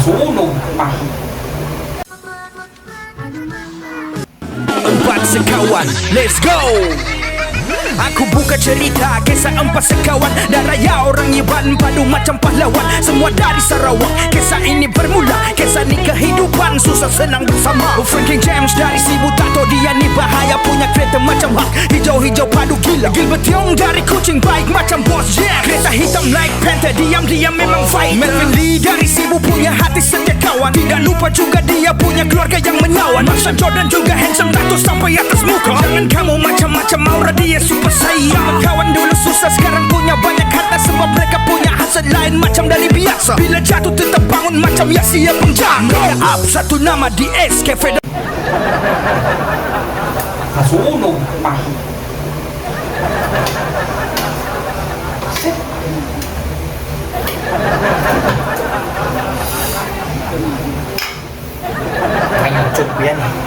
Nasunog pa. Empat sekawan, let's go. Aku buka cerita kisah empat sekawan dan raya orang Iban padu macam pahlawan. Semua dari Sarawak. Kisah ini bermula, kisah ni kehidupan susah senang bersama. Franklin James dari Sibu Tato, dia ni bahaya punya kereta macam hak. Hijau-hijau padu gila. Gilbert Tiong dari Kuching baik macam Boss Jack. Kereta hitam like Panther, diam-diam memang fight. Melvin Lee dari Sibu punya hati setia kawan. Tidak lupa juga dia punya keluarga yang menawan. Marshall Jordan juga handsome Dato sampai atas muka. Jangan kamu macam-macam aura dia super sayang. Kawan dulu susah sekarang punya banyak harta sebab mereka punya hasad lain macam dari biasa. Bila jatuh tetap bangun macam Yasia penjaga. Up satu nama di SK Nasunog pa. May YouTube yan.